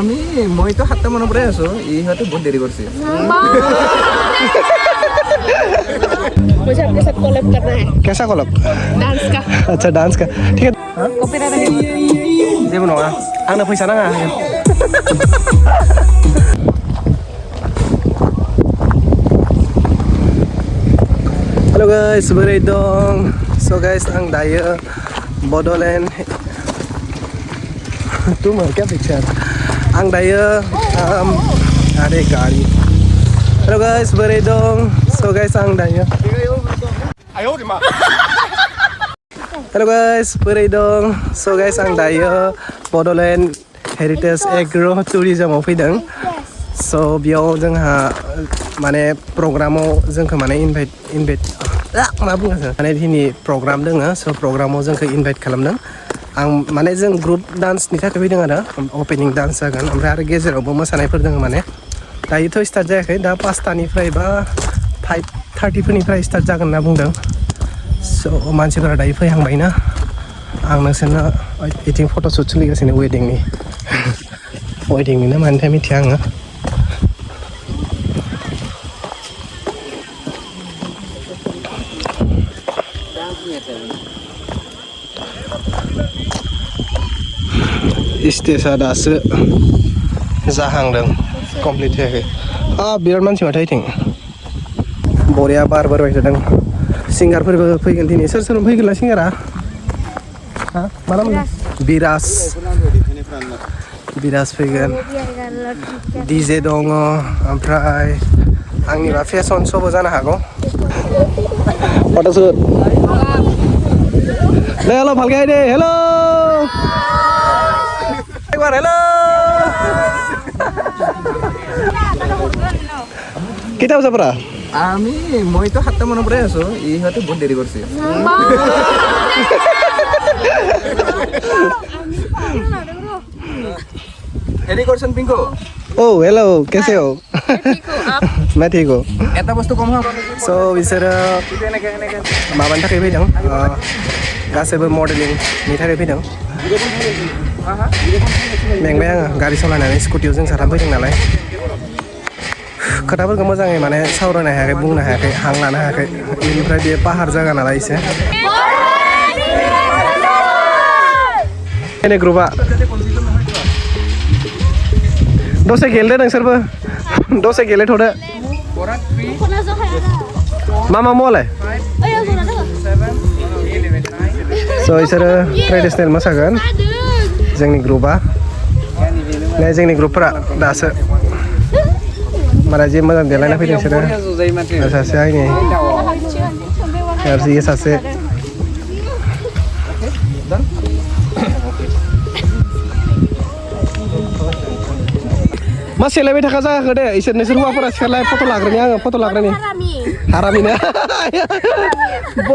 मैं तो 7 माনৰ পৰাই আছো ইহঁতে বহুত দেৰি কৰিছে मुझे अपने साथ कोलैब करना है कैसा कोलैब डांस का अच्छा डांस का ठीक है कॉपीराइट जेबो नङा आंनो फैसा नाङा Halo guys, बोरै दं so guys आं दायो बड'लेण्ड तू मर क्या पिक्चर आं दायो अरे गाड़ी Halo guys, बोरै दं so guys आं दायो Halo guys, बोरै दं so guys आं दायो बड'लेण्ड हेरिटेज एग्र' टुरिजमाव फैदों so बेयाव जोंहा माने प्रग्रामाव जोंखौ माने इनभाइट मा बुङो माने दिनै प्रग्राम दङ so प्रग्रामाव जोंखौ इनभाइट खालामदों आं माने जों ग्रुप डान्सनि थाखाय फैदों आरो अपेनिं डान्स जागोन ओमफ्राय आरो गेजेरावबो मोसानायफोर दङ माने दायोथ' स्टार्ट जायाखै दा 5टानिफ्राय बा 5:30फोरनिफ्राय स्टार्ट जागोन होनना बुंदों so मानसिफोरा दायो फैहांबायना आं नोंसोरनो बिथिं फट'शुट सोलिगासिनो वेडिंनि ना मानिफ्राय मिथिया आङो स्टेजआ दासो जाहांदों कमप्लिट जायाखै बिराद मानसि माथो इथिं बरिया बार बारबाय थादों सिंगारफोरबो फैगोन दिनै सोर फैगोन ना सिंगारा मा नाम बिराज फैगोन डिजे दङ ओमफ्राय आंनिबा फेसन श'बो जानो हागौ फट'शुट दे हेल' ভালকে दे हेल' हेलो কেইটা বজাৰ পৰা मैं तो 7 माনৰ পৰাই আছো ইহঁতে বহুত দেৰি কৰিছে हेरी करसन पिंको ओ हेलो कैसे हो मैं ठीक हूँ एटा बस्तु कम हो सो बिसोरो माबानि थाखाय फैदों गासैबो मडेलिंनि थाखाय फैदों मेंबाय आङो गारि सालायनानै स्कुटियाव जों साथाम फैदों नालाय खोथाफोरखौ मोजाङै माने सावरायनो हायाखै बुंनो हायाखै हां लानो हायाखै बेनिफ्राय बे पाहार जायगा नालाय एसे एने ग्रुपआ दसे गेलेदो नोंसोरबो दसे गेलेथ'दो मा मलाय स' बिसोरो ट्रेडिसनेल मोसागोन जोंनि ग्रुपआ जोंनि ग्रुपफोरा दासो मारा जि मोजां देलायना फैदों बिसोरो सासे आंनि आरो सासे मा सेलायबाय थाखा जायाखै दे इसोर नोंसोर हौवाफोरा सिखारलाय फट' लाग्रोनि आङो फट' लाग्रोनि हारामिनो ब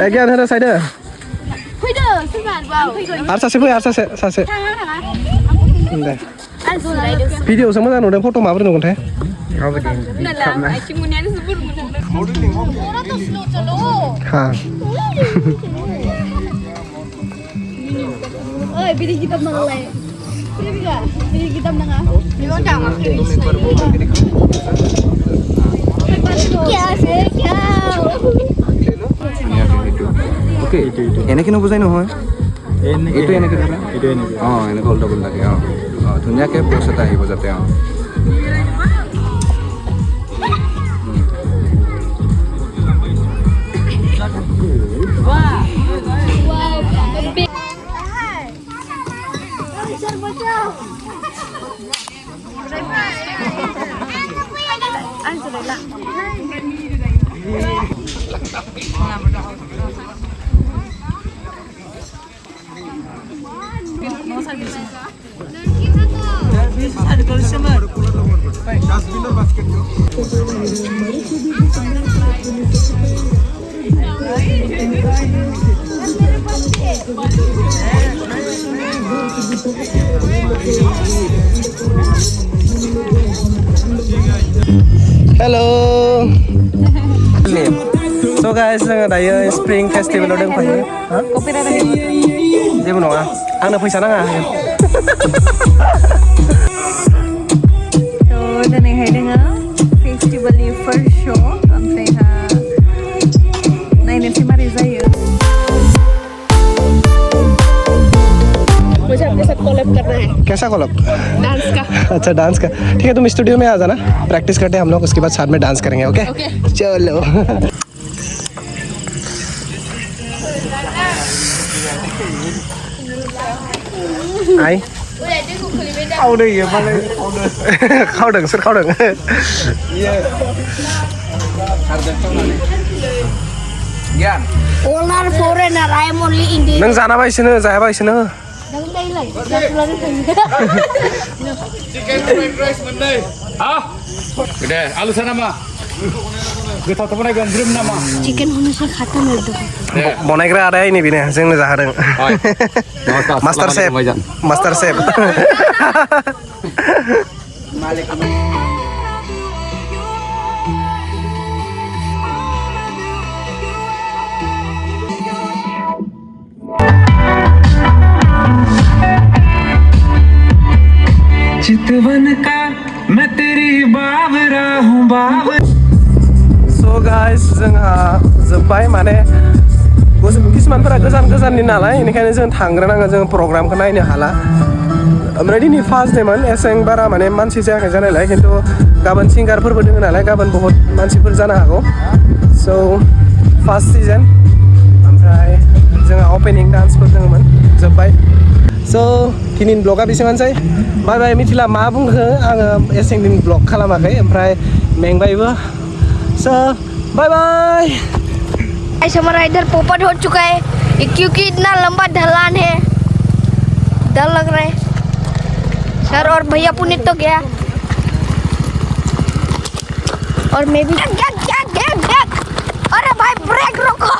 एगियान होनो साइदो आरो सासे फै आरो सासे दे भिडिअ'सो मोजां नुदों फट' माबोरै नुगोनथाय Pilih kitab mana lagi? Pilih juga. Pilih kitab mana? Okay এনেকৈ নুবুজাই নহয় এইটো এনেকৈ ধৰা এনেকৈ উল্টা পুল্টাকৈ ধুনীয়াকৈ পোষ্ট এটা আহিব যাতে Hello. So So guys, जोङो दायो स्प्रिं फेस्टिभेलाव दंफायो। जेबो नङा, आंनो फैसा नाङा। दिनैहाय दोङो फेस्टिभेलनि फार्स्ट श' ओमफ्रायहा नायनोसै मारै जायो। मुझे अपने साथ कोलैब करना है। कैसा कोलैब? डांस का। अच्छा डांस का, ठीक है तुम स्टूडियो में आ जाना, प्रैक्टिस करते हैं हम लोग, उसके बाद साथ में डांस करेंगे। ओके चलो। आई खावदों सोर खावदों? All are foreigner. I am only Indian. नों जाना बायसोनो जायाबा इसोनो Chicken fried rice Monday. Ah? Udah, alusan nama. Kita temennya gandrum nama. Chicken होने से खत्म हो दो। बनायग्रा आदाया नै बेनो जोंनो जाहोदों। Master chef master chef. Chitwan का मैं तेरी बावरा हूँ बावरा। So guys, जोंहा जोब्बाय माने किसुमानफोरा गोजान गोजाननि नालाय बेनिखायनो जों थांग्रोनांगो, जों प्रग्रामखौ नायनो हाला। ओमफ्राय दिनै फार्स्ट डेमोन एसें बारा माने मानसि जायाखै जानायलाय, खिन्थु गाबोन सिंगारफोरबो दोङो नालाय गाबोन बहुत मानसिफोर जानो हागौ। स' फार्स्ट सिजन ओमफ्राय जोंहा अपेनिं डान्सफोर दोङोमोन, जोब्बाय। स' दिनैनि ब्लगा बेसेबांसै। Bye bye. मिथिला मा बुंखो, आङो एसें दिन ब्लग खालामाखै ओमफ्राय मेंबायबो। स' बाय बाय। ऐसे हमारा इधर पोपट हो चुका है क्योंकि इतना लंबा ढलान है, डर लग रहा है सर। और भैया पुनीत तो गया और मैं भी। अरे भाई ब्रेक रोको।